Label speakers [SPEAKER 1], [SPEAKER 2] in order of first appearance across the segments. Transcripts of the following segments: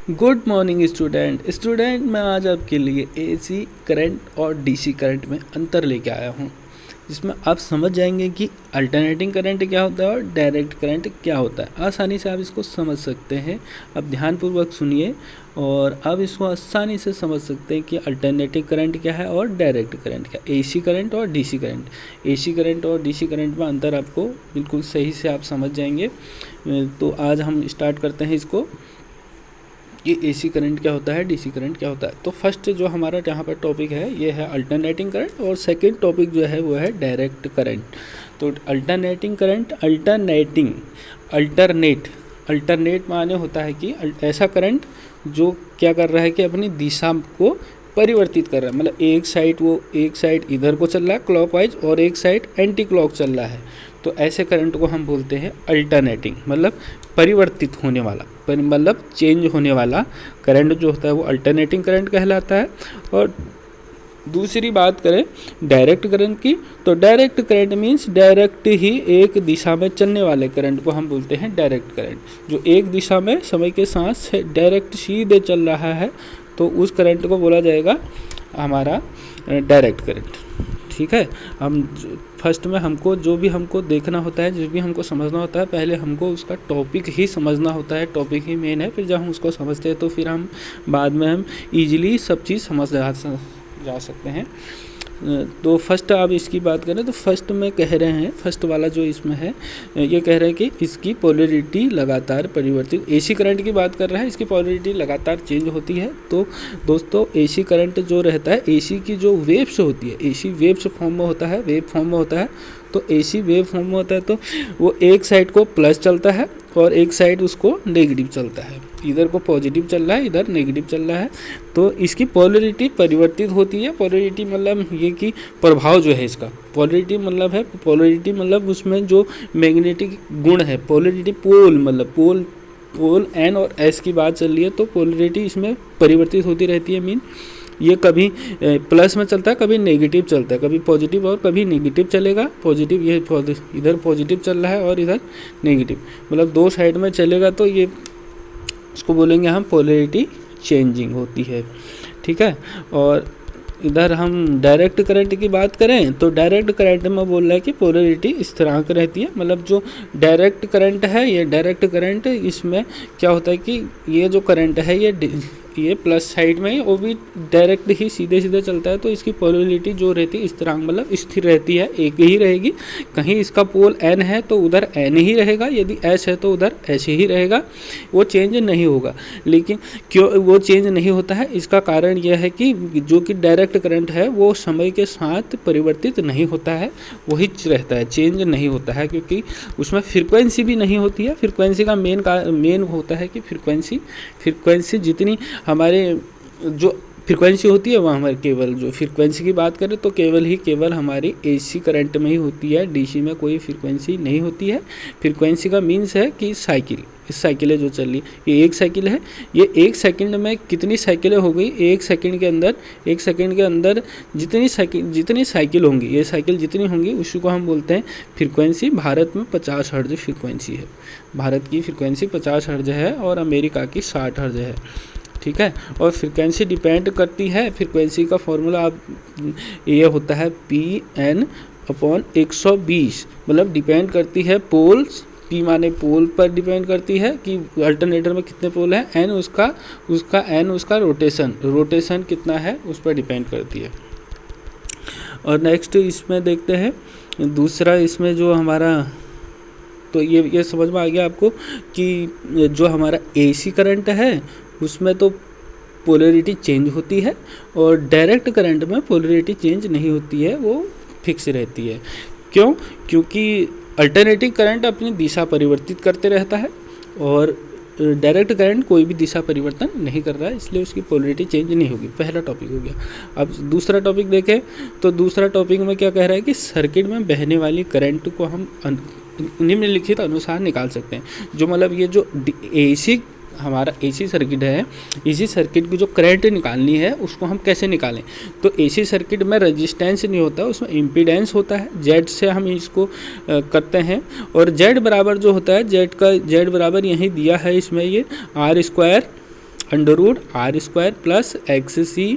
[SPEAKER 1] Good morning student मैं आज आपके लिए एसी करंट और डीसी करंट में अंतर लेके आया हूँ, जिसमें आप समझ जाएंगे कि अल्टरनेटिंग करंट क्या होता है और डायरेक्ट करंट क्या होता है। आसानी से आप इसको समझ सकते हैं। आप ध्यानपूर्वक सुनिए और आप इसको आसानी से समझ सकते हैं कि अल्टरनेटिंग करंट क्या है और डायरेक्ट करंट क्या है। एसी करंट और डीसी करंट, एसी करंट और डीसी करंट में अंतर आपको बिल्कुल सही से आप समझ जाएंगे। तो आज हम स्टार्ट करते हैं इसको कि एसी करंट क्या होता है, डीसी करंट क्या होता है। तो फर्स्ट जो हमारा यहाँ पर टॉपिक है ये है अल्टरनेटिंग करंट और सेकंड टॉपिक जो है वो है डायरेक्ट करंट। तो अल्टरनेटिंग करंट, अल्टरनेट माने होता है कि ऐसा करंट जो क्या कर रहा है कि अपनी दिशा को परिवर्तित कर रहा है। मतलब एक साइड इधर को चल रहा है क्लॉकवाइज और एक साइड एंटी क्लॉक चल रहा है, तो ऐसे करंट को हम बोलते हैं अल्टरनेटिंग, मतलब परिवर्तित होने वाला, मतलब चेंज होने वाला करंट जो होता है वो अल्टरनेटिंग करंट कहलाता है। और दूसरी बात करें डायरेक्ट करंट की, तो डायरेक्ट करंट मीन्स डायरेक्ट ही एक दिशा में चलने वाले करंट को हम बोलते हैं डायरेक्ट करंट। जो एक दिशा में समय के साथ डायरेक्ट सीधे चल रहा है तो उस करंट को बोला जाएगा हमारा डायरेक्ट करंट। ठीक है, हम फर्स्ट में हमको जो भी हमको देखना होता है, जो भी हमको समझना होता है, पहले हमको उसका टॉपिक ही समझना होता है। टॉपिक ही मेन है, फिर जब हम उसको समझते हैं तो फिर हम बाद में हम इजीली सब चीज़ समझ जा सकते हैं। तो फर्स्ट आप इसकी बात करें तो फर्स्ट में कह रहे हैं, फर्स्ट वाला जो इसमें है ये कह रहे हैं कि इसकी पोलैरिटी लगातार परिवर्तित, एसी करंट की बात कर रहा है, इसकी पोलैरिटी लगातार चेंज होती है। तो दोस्तों एसी करंट जो रहता है, एसी की जो वेव्स होती है, एसी वेव्स फॉर्म में होता है, वेव फॉर्म में होता है। तो एसी वेव फॉर्म में होता है तो वो एक साइड को प्लस चलता है और एक साइड उसको नेगेटिव चलता है। इधर को पॉजिटिव चल रहा है, इधर नेगेटिव चल रहा है, तो इसकी पोलैरिटी परिवर्तित होती है। पोलैरिटी मतलब ये कि प्रभाव जो है इसका, पोलैरिटी मतलब उसमें जो मैग्नेटिक गुण है, पोलैरिटी पोल मतलब पोल एन और एस की बात चल रही है, तो पोलैरिटी इसमें परिवर्तित होती रहती है। मीन ये कभी प्लस में चलता है, कभी नेगेटिव चलता है, कभी पॉजिटिव और कभी नेगेटिव चलेगा। पॉजिटिव, ये इधर पॉजिटिव चल रहा है और इधर नेगेटिव, मतलब दो साइड में चलेगा, तो ये इसको बोलेंगे हम पोलैरिटी चेंजिंग होती है। ठीक है, और इधर हम डायरेक्ट करंट की बात करें तो डायरेक्ट करंट में बोल रहा है कि पोलैरिटी स्थिरांक रहती है। मतलब जो डायरेक्ट करंट है, ये डायरेक्ट करंट, इसमें क्या होता है कि ये जो करंट है ये प्लस साइड में वो भी डायरेक्ट ही सीधे चलता है, तो इसकी पोलैरिटी जो रहती है स्थिरांक मतलब स्थिर रहती है, एक ही रहेगी। कहीं इसका पोल एन है तो उधर एन ही रहेगा, यदि एस है तो उधर एस ही रहेगा, वो चेंज नहीं होगा। लेकिन क्यों वो चेंज नहीं होता है, इसका कारण यह है कि जो कि डायरेक्ट करंट है वो समय के साथ परिवर्तित नहीं होता है, वही रहता है, चेंज नहीं होता है, क्योंकि उसमें फ्रीक्वेंसी भी नहीं होती है। फ्रीक्वेंसी का मेन होता है कि फ्रीक्वेंसी जितनी हमारे जो फ्रीक्वेंसी होती है वह हमारे केवल जो फ्रीक्वेंसी की बात करें तो केवल हमारी एसी करंट में ही होती है, डीसी में कोई फ्रीक्वेंसी नहीं होती है। फ्रीक्वेंसी का मीन्स है कि इस साइकिलें जो चल रही है, ये एक साइकिल है, ये एक सेकंड में कितनी साइकिलें हो गई, एक सेकंड के अंदर जितनी साइकिल होंगी, ये साइकिल जितनी होंगी उसी को हम बोलते हैं फ्रीक्वेंसी। भारत में 50 हर्ट्ज फ्रीक्वेंसी है, भारत की फ्रीक्वेंसी 50 हर्ट्ज है और अमेरिका की 60 हर्ट्ज है। ठीक है, और फ्रीक्वेंसी डिपेंड करती है, फ्रीक्वेंसी का फॉर्मूला आप ये होता है Pn/120, मतलब डिपेंड करती है पोल्स, P माने पोल पर डिपेंड करती है कि अल्टरनेटर में कितने पोल हैं, N उसका रोटेशन कितना है उस पर डिपेंड करती है। और नेक्स्ट इसमें देखते हैं दूसरा, इसमें जो हमारा, तो ये समझ में आ गया आपको कि जो हमारा एसी करंट है उसमें तो पोलैरिटी चेंज होती है और डायरेक्ट करंट में पोलैरिटी चेंज नहीं होती है, वो फिक्स रहती है। क्यों? क्योंकि अल्टरनेटिंग करंट अपनी दिशा परिवर्तित करते रहता है और डायरेक्ट करंट कोई भी दिशा परिवर्तन नहीं कर रहा है, इसलिए उसकी पोलैरिटी चेंज नहीं होगी। पहला टॉपिक हो गया। अब दूसरा टॉपिक देखें तो दूसरा टॉपिक में क्या कह रहा है कि सर्किट में बहने वाली करंट को हम निम्नलिखित अनुसार निकाल सकते हैं। जो मतलब ये जो हमारा एसी सर्किट है, एसी सर्किट की जो करंट निकालनी है उसको हम कैसे निकालें। तो एसी सर्किट में रेजिस्टेंस नहीं होता, उसमें इम्पीडेंस होता है, जेड से हम इसको करते हैं। और जेड बराबर जो होता है, जेड बराबर यहीं दिया है इसमें, ये R² √r² plus XC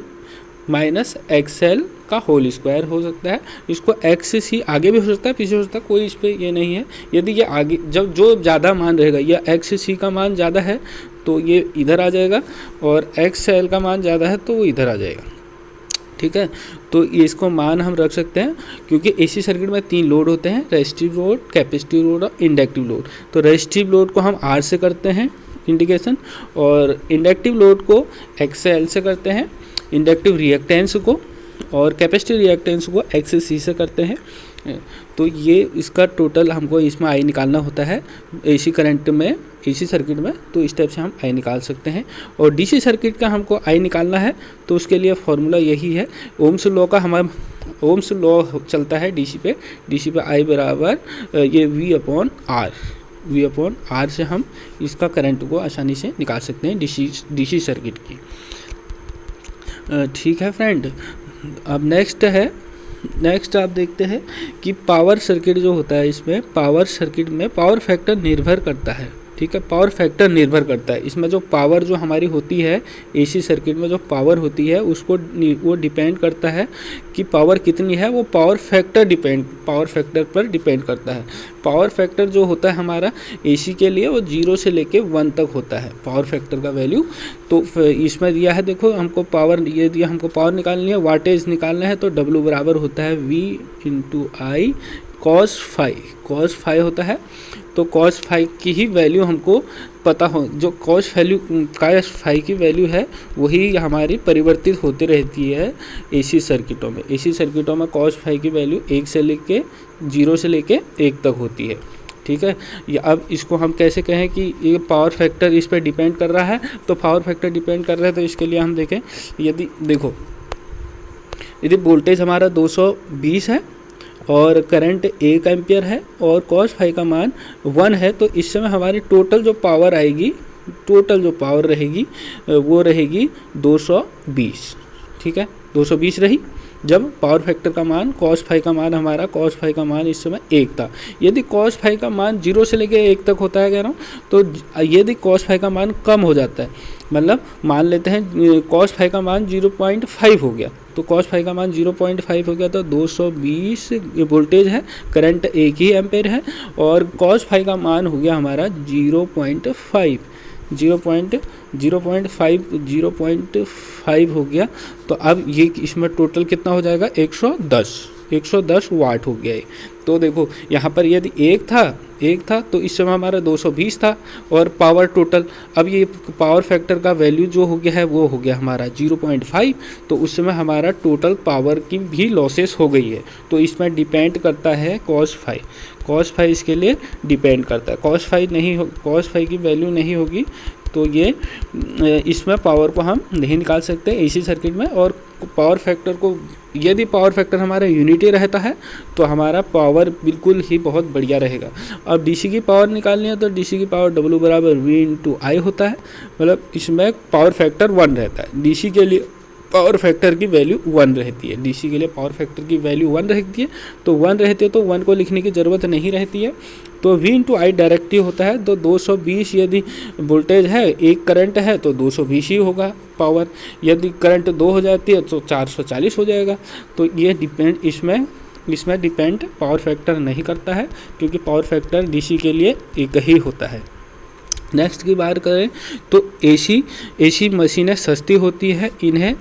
[SPEAKER 1] minus XL का होल स्क्वायर हो सकता है। इसको XC आगे भी हो सकता है, पीछे हो सकता है, कोई इस पर ये नहीं है। यदि ये आगे जब जो ज़्यादा मान रहेगा, या XC का मान ज़्यादा है तो ये इधर आ जाएगा, और XL का मान ज़्यादा है तो वो इधर आ जाएगा। ठीक है, तो इसको मान हम रख सकते हैं, क्योंकि एसी सर्किट में 3 लोड होते हैं, रेजिस्टिव लोड, कैपेसिटिव लोड और इंडक्टिव लोड। तो रेजिस्टिव लोड को हम R से करते हैं इंडिकेशन, और इंडक्टिव लोड को XL से करते हैं, इंडक्टिव रिएक्टेंस को, और कैपेसिटिव रिएक्टेंस को XC से करते हैं। तो ये इसका टोटल हमको इसमें आई निकालना होता है एसी करंट में, एसी सर्किट में। तो इस टाइप से हम आई निकाल सकते हैं। और डीसी सर्किट का हमको आई निकालना है तो उसके लिए फॉर्मूला यही है, ओम्स लॉ का। हमारा ओम्स लॉ चलता है डीसी पे आई बराबर ये V/R से हम इसका करंट को आसानी से निकाल सकते हैं डीसी सर्किट की। ठीक है फ्रेंड, अब नेक्स्ट आप देखते हैं कि पावर सर्किट जो होता है, इसमें पावर सर्किट में पावर फैक्टर निर्भर करता है। ठीक है, पावर फैक्टर निर्भर करता है। इसमें जो पावर जो हमारी होती है एसी सर्किट में, जो पावर होती है उसको वो डिपेंड करता है कि पावर कितनी है, वो पावर फैक्टर पर डिपेंड करता है। पावर फैक्टर जो होता है हमारा एसी के लिए वो 0 से लेके 1 तक होता है पावर फैक्टर का वैल्यू। तो इसमें दिया है, देखो हमको पावर ये दिया, हमको पावर निकालनी है, वाटेज निकालना है, तो W बराबर होता है V/I cos फाई होता है। तो cos फाई की ही वैल्यू हमको पता हो, जो cos फाई की वैल्यू है वही हमारी परिवर्तित होती रहती है एसी सर्किटों में। एसी सर्किटों में cos फाई की वैल्यू 0 से लेके 1 तक होती है। ठीक है, या अब इसको हम कैसे कहें कि ये पावर फैक्टर इस पर डिपेंड कर रहा है, तो पावर फैक्टर डिपेंड कर रहा है, तो इसके लिए हम देखें, यदि वोल्टेज हमारा 220 है और करंट 1 एम्पियर है और cos फाई का मान 1 है, तो इस समय हमारी टोटल जो पावर रहेगी वो रहेगी 220। ठीक है, 220 रही, जब पावर फैक्टर का मान cos फाई का मान इस समय 1 था। यदि cos फाई का मान 0 से लेके 1 तक होता है, कह रहा हूँ, तो यदि cos फाई का मान कम हो जाता है, मतलब मान लेते हैं cos फाई का मान 0.5 हो गया, तो cos फाई का मान 0.5 हो गया, तो 220 वोल्टेज है, करंट 1 ही एम्पेयर है, और cos फाई का मान हो गया हमारा 0.5 हो गया। तो अब ये इसमें टोटल कितना हो जाएगा, 110 वाट हो गया है। तो देखो यहाँ पर यदि 1 था तो इस समय हमारा 220 था, और पावर टोटल, अब ये पावर फैक्टर का वैल्यू जो हो गया है वो हो गया हमारा 0.5, तो उस समय हमारा टोटल पावर की भी लॉसेस हो गई है। तो इसमें डिपेंड करता है cos फाई इसके लिए डिपेंड करता है। cos फाई की वैल्यू नहीं होगी तो ये इसमें पावर को हम नहीं निकाल सकते एसी सर्किट में। और पावर फैक्टर को, यदि पावर फैक्टर हमारा यूनिटी रहता है तो हमारा पावर बिल्कुल ही बहुत बढ़िया रहेगा। अब डीसी की पावर निकालनी है तो डीसी की पावर W बराबर V/I होता है, मतलब इसमें पावर फैक्टर 1 रहता है। डीसी के लिए पावर फैक्टर की वैल्यू 1 रहती है, डीसी के लिए पावर फैक्टर की वैल्यू 1 रहती है, तो 1 रहती है तो 1 को लिखने की ज़रूरत नहीं रहती है। तो V/I डायरेक्ट ही होता है, तो 220 यदि वोल्टेज है, 1 करंट है, तो 220 ही होगा पावर। यदि करंट 2 हो जाती है तो 440 हो जाएगा। तो ये डिपेंड, इसमें डिपेंड पावर फैक्टर नहीं करता है, क्योंकि पावर फैक्टर डीसी के लिए एक ही होता है। नेक्स्ट की बात करें तो एसी मशीनें सस्ती होती है, इन्हें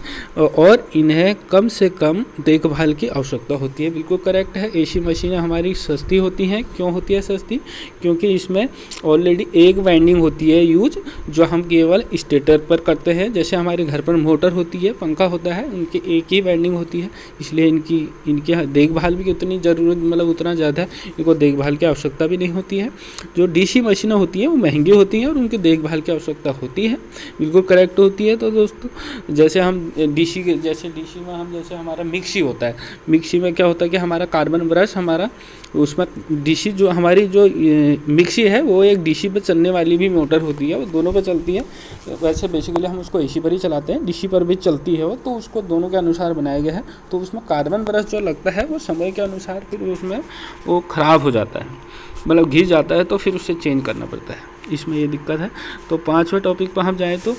[SPEAKER 1] कम से कम देखभाल की आवश्यकता होती है। बिल्कुल करेक्ट है, एसी मशीनें हमारी सस्ती होती हैं। क्यों होती है सस्ती? क्योंकि इसमें ऑलरेडी एक वाइंडिंग होती है यूज, जो हम केवल स्टेटर पर करते हैं। जैसे हमारे घर पर मोटर होती है, पंखा होता है, इनकी एक ही वाइंडिंग होती है, इसलिए इनकी देखभाल भी उतनी ज़रूरत, मतलब उतना ज़्यादा इनको देखभाल की आवश्यकता भी नहीं होती है। जो डीसी मशीनें होती हैं वो महंगी होती हैं और उनकी देखभाल की आवश्यकता होती है। बिल्कुल करेक्ट होती है। तो दोस्तों, जैसे हम डीसी में हम जैसे हमारा मिक्सी होता है, मिक्सी में क्या होता है कि हमारा कार्बन ब्रश, हमारा उसमें डीसी जो हमारी जो मिक्सी है वो एक डीसी पे चलने वाली भी मोटर होती है, वो दोनों पे चलती है। वैसे बेसिकली हम उसको एसी पर ही चलाते हैं, डीसी पर भी चलती है वो, तो उसको दोनों के अनुसार बनाया गया है। तो उसमें कार्बन ब्रश जो लगता है वो समय के अनुसार फिर उसमें वो ख़राब हो जाता है, मतलब घिस जाता है, तो फिर उसे चेंज करना पड़ता है। इसमें ये दिक्कत है। तो 5वें टॉपिक पर हम जाएँ तो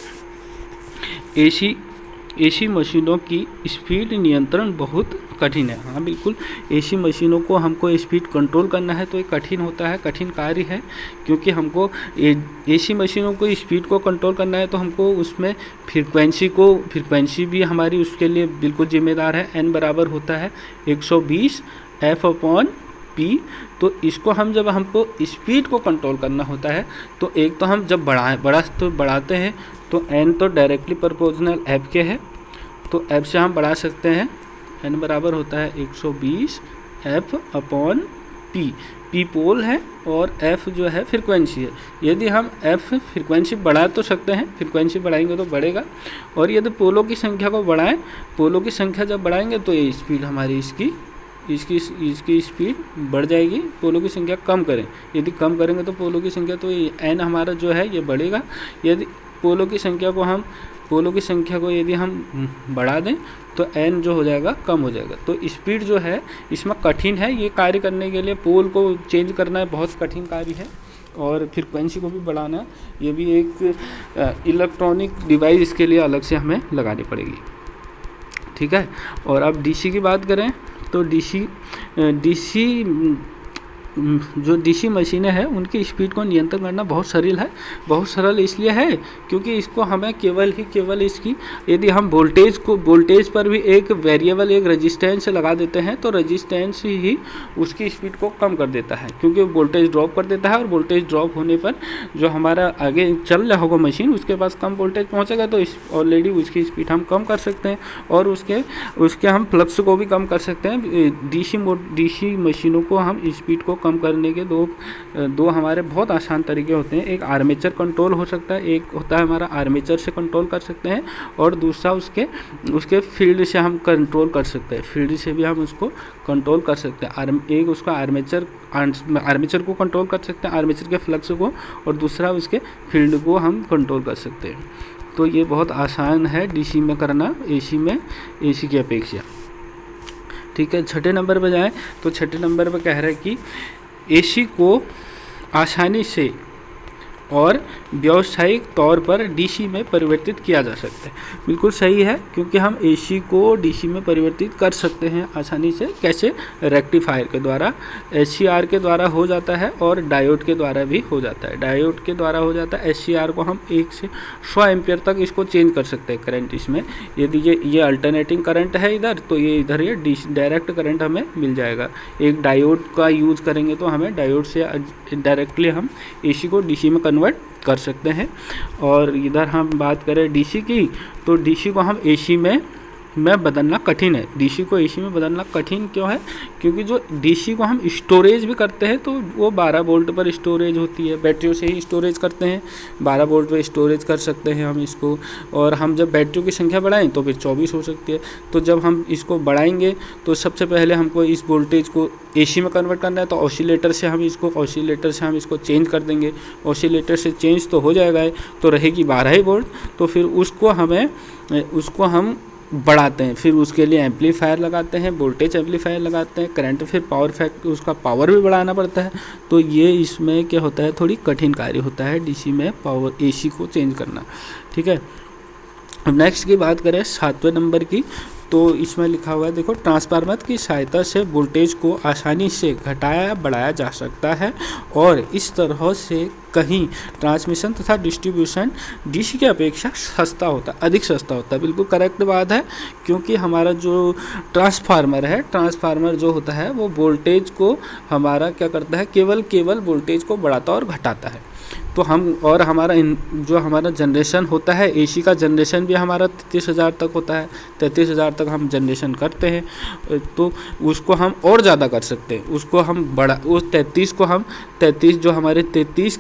[SPEAKER 1] एसी मशीनों की स्पीड नियंत्रण बहुत कठिन है। हाँ बिल्कुल, एसी मशीनों को हमको स्पीड कंट्रोल करना है तो ये कठिन होता है, कठिन कार्य है, क्योंकि हमको एसी मशीनों को स्पीड को कंट्रोल करना है तो हमको उसमें फ्रीक्वेंसी भी हमारी उसके लिए बिल्कुल जिम्मेदार है। एन बराबर होता है 120 F/P। तो इसको हम जब हमको स्पीड को कंट्रोल करना होता है तो एक तो हम जब बढ़ाते हैं तो एन तो डायरेक्टली प्रोपोर्शनल एफ के है, तो एफ से हम बढ़ा सकते हैं। एन बराबर होता है 120 F/P। पी पोल है और एफ जो है फ्रीक्वेंसी है। यदि हम एफ फ्रीक्वेंसी बढ़ा तो सकते हैं, फ्रीक्वेंसी बढ़ाएंगे तो बढ़ेगा, और यदि पोलों की संख्या को बढ़ाएं, पोलों की संख्या जब बढ़ाएंगे तो ये स्पीड हमारी इसकी स्पीड बढ़ जाएगी। पोलों की संख्या कम करें, यदि कम करेंगे तो पोलों की संख्या तो एन हमारा जो है ये बढ़ेगा। यदि पोलों की संख्या को यदि हम बढ़ा दें तो एन जो हो जाएगा कम हो जाएगा। तो स्पीड जो है इसमें कठिन है, ये कार्य करने के लिए पोल को चेंज करना बहुत कठिन कार्य है, और फ्रीक्वेंसी को भी बढ़ाना, ये भी एक इलेक्ट्रॉनिक डिवाइस इसके लिए अलग से हमें लगानी पड़ेगी। ठीक है, और अब डीसी की बात करें तो जो डीसी मशीनें हैं उनकी स्पीड को नियंत्रण करना बहुत सरल इसलिए है क्योंकि इसको हमें केवल इसकी यदि हम वोल्टेज पर भी एक वेरिएबल एक रेजिस्टेंस लगा देते हैं तो रेजिस्टेंस ही उसकी स्पीड को कम कर देता है, क्योंकि वोल्टेज ड्रॉप कर देता है, और वोल्टेज ड्रॉप होने पर जो हमारा आगे चल रहा होगा मशीन उसके पास कम वोल्टेज पहुँचेगा, तो ऑलरेडी उसकी स्पीड हम कम कर सकते हैं, और उसके हम फ्लक्स को भी कम कर सकते हैं। डीसी मशीनों को हम स्पीड को कम करने के दो हमारे बहुत आसान तरीके होते हैं। एक आर्मेचर कंट्रोल हो सकता है, एक होता है हमारा आर्मेचर से कंट्रोल कर सकते हैं, और दूसरा उसके फील्ड से हम कंट्रोल कर सकते हैं, फील्ड से भी हम उसको कंट्रोल कर सकते हैं। एक उसका आर्मेचर को कंट्रोल कर सकते हैं, आर्मेचर के फ्लक्स को, और दूसरा उसके फील्ड को हम कंट्रोल कर सकते हैं। तो ये बहुत आसान है डीसी में करना, एसी की अपेक्षा। ठीक है, छठे नंबर पर जाएँ तो छठे नंबर पर कह रहा है कि एसी को आसानी से और व्यावसायिक तौर पर डीसी में परिवर्तित किया जा सकता है। बिल्कुल सही है, क्योंकि हम एसी को डीसी में परिवर्तित कर सकते हैं आसानी से। कैसे? रेक्टिफायर के द्वारा, एचसीआर के द्वारा हो जाता है, और डायोड के द्वारा भी हो जाता है। डायोड के द्वारा हो जाता है, एचसीआर को हम 1 से 100 एम्पियर तक इसको चेंज कर सकते हैं करंट इसमें। यदि ये अल्टरनेटिंग करंट है इधर, तो ये डायरेक्ट करंट हमें मिल जाएगा। एक डायोड का यूज़ करेंगे तो हमें डायोड से डायरेक्टली हम एसी को डीसी में कन्वर्ट कर सकते हैं। और इधर हम बात करें डीसी की, तो डीसी को हम एसी में बदलना कठिन है। डीसी को एसी में बदलना कठिन क्यों है? क्योंकि जो डीसी को हम स्टोरेज भी करते हैं तो वो 12 वोल्ट पर स्टोरेज होती है, बैटरियों से ही स्टोरेज करते हैं, 12 वोल्ट पर स्टोरेज कर सकते हैं हम इसको। और हम जब बैटरियों की संख्या बढ़ाएं तो फिर 24 हो सकती है। तो जब हम इसको बढ़ाएंगे तो सबसे पहले हमको इस वोल्टेज को एसी में कन्वर्ट करना है, तो ऑसिलेटर से हम इसको चेंज कर देंगे। ऑसिलेटर से चेंज तो हो जाएगा, तो रहेगी 12 ही वोल्ट। तो फिर उसको हम बढ़ाते हैं, फिर उसके लिए एम्पलीफायर लगाते हैं, वोल्टेज एम्पलीफायर लगाते हैं, करंट, फिर पावर फैक्टर, उसका पावर भी बढ़ाना पड़ता है। तो ये इसमें क्या होता है, थोड़ी कठिन कार्य होता है डीसी में पावर एसी को चेंज करना। ठीक है, अब नेक्स्ट की बात करें 7वें नंबर की, तो इसमें लिखा हुआ है, देखो, ट्रांसफार्मर की सहायता से वोल्टेज को आसानी से घटाया या बढ़ाया जा सकता है, और इस तरह से कहीं ट्रांसमिशन तथा डिस्ट्रीब्यूशन डीसी की अपेक्षा अधिक सस्ता होता है। बिल्कुल करेक्ट बात है, क्योंकि हमारा जो ट्रांसफार्मर जो होता है वो वोल्टेज को हमारा क्या करता है, केवल वोल्टेज को बढ़ाता और घटाता है। तो हमारा जनरेशन होता है, एसी का जनरेशन भी हमारा 33,000 तक होता है, 33,000 तक हम जनरेशन करते हैं। तो उसको हम और ज़्यादा कर सकते हैं, उसको हम उस 33 जो हमारे 33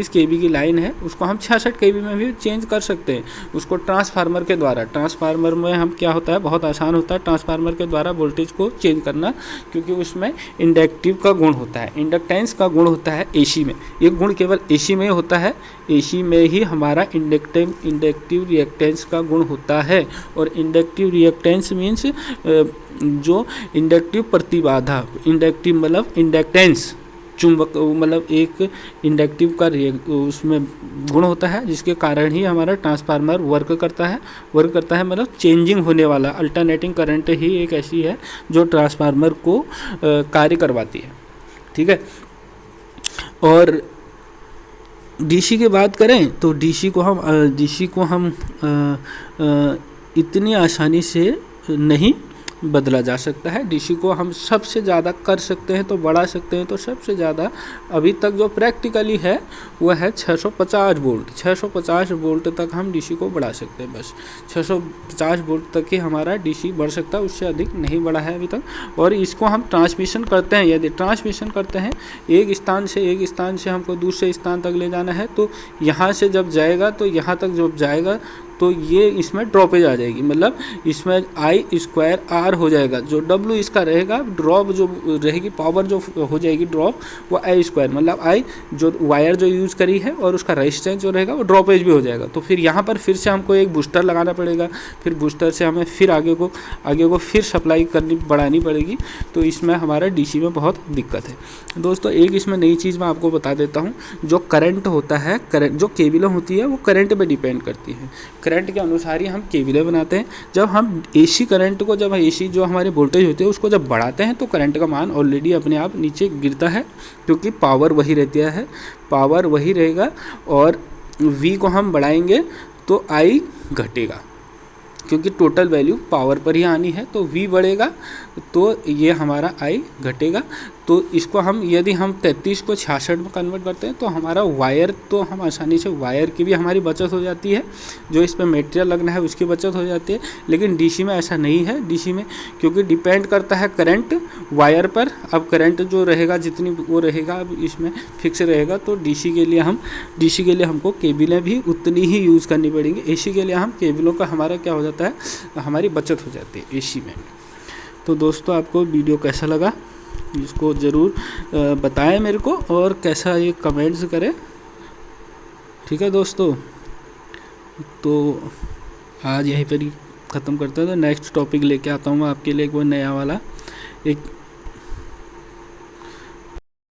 [SPEAKER 1] केवी की लाइन है उसको हम 66 केवी में भी चेंज कर सकते हैं, उसको ट्रांसफार्मर के द्वारा। ट्रांसफार्मर में हम क्या होता है, बहुत आसान होता है ट्रांसफार्मर के द्वारा वोल्टेज को चेंज करना, क्योंकि उसमें इंडक्टिव का गुण होता है, इंडक्टेंस का गुण होता है एसी में। ये गुण केवल एसी में होता है, एसी में ही हमारा इंडक्टिव रिएक्टेंस का गुण होता है। और इंडक्टिव रिएक्टेंस मीन्स जो इंडक्टिव प्रतिबाधा, इंडक्टिव मतलब इंडक्टेंस, चुंबक मतलब एक इंडक्टिव का उसमें गुण होता है, जिसके कारण ही हमारा ट्रांसफार्मर वर्क करता है मतलब चेंजिंग होने वाला अल्टरनेटिंग करंट ही एक ऐसी है जो ट्रांसफार्मर को कार्य करवाती है। ठीक है। और डीसी की बात करें तो डीसी को हम इतनी आसानी से नहीं बदला जा सकता है। डीसी को हम सबसे ज़्यादा कर सकते हैं तो बढ़ा सकते हैं, तो सबसे ज़्यादा अभी तक जो प्रैक्टिकली है वह है 650 वोल्ट। 650 वोल्ट तक हम डीसी को बढ़ा सकते हैं, बस 650 वोल्ट तक ही हमारा डीसी बढ़ सकता है, उससे अधिक नहीं बढ़ा है अभी तक। और इसको हम ट्रांसमिशन करते हैं, यदि ट्रांसमिशन करते हैं एक स्थान से हमको दूसरे स्थान तक ले जाना है, तो यहाँ से जब जाएगा तो यहाँ तक जब जाएगा तो ये इसमें ड्रॉपेज आ जाएगी, मतलब इसमें I² R हो जाएगा। जो W इसका रहेगा, ड्रॉप जो रहेगी, पावर जो हो जाएगी ड्रॉप, वो I², मतलब I जो वायर जो यूज़ करी है और उसका रेजिस्टेंस जो रहेगा वो ड्रॉपेज भी हो जाएगा। तो फिर यहाँ पर फिर से हमको एक बूस्टर लगाना पड़ेगा, फिर बूस्टर से हमें फिर आगे को फिर सप्लाई बढ़ानी पड़ेगी। तो इसमें हमारा डीसी में बहुत दिक्कत है। दोस्तों एक इसमें नई चीज़ मैं आपको बता देता हूँ, जो करंट होता है, जो केबलें होती है वो करंट पे डिपेंड करती है। करंट के अनुसार ही हम केबलें बनाते हैं। जब हम एसी करंट को, जब एसी जो हमारे वोल्टेज होते हैं उसको जब बढ़ाते हैं तो करंट का मान ऑलरेडी अपने आप नीचे गिरता है, क्योंकि पावर वही रहती है, पावर वही रहेगा। और V को हम बढ़ाएंगे तो I घटेगा, क्योंकि टोटल वैल्यू पावर पर ही आनी है। तो V बढ़ेगा तो ये हमारा I घटेगा। तो इसको हम यदि हम 33 को 66 में कन्वर्ट करते हैं तो हमारा वायर, तो हम आसानी से वायर की भी हमारी बचत हो जाती है, जो इस पर मटेरियल लगना है उसकी बचत हो जाती है। लेकिन डीसी में ऐसा नहीं है। डीसी में क्योंकि डिपेंड करता है करंट वायर पर, अब करंट जो रहेगा जितनी वो रहेगा अब इसमें फिक्स रहेगा। तो डीसी के लिए हमको केबलें भी उतनी ही यूज़ करनी पड़ेंगी। एसी के लिए हम केबलों का हमारा क्या हो जाता है, हमारी बचत हो जाती है एसी में। तो दोस्तों आपको वीडियो कैसा लगा इसको ज़रूर बताएं मेरे को, और कैसा ये कमेंट्स करें। ठीक है दोस्तों, तो आज यहीं पर ही ख़त्म करते हैं। तो नेक्स्ट टॉपिक लेके आता हूँ मैं आपके लिए एक वो नया वाला, एक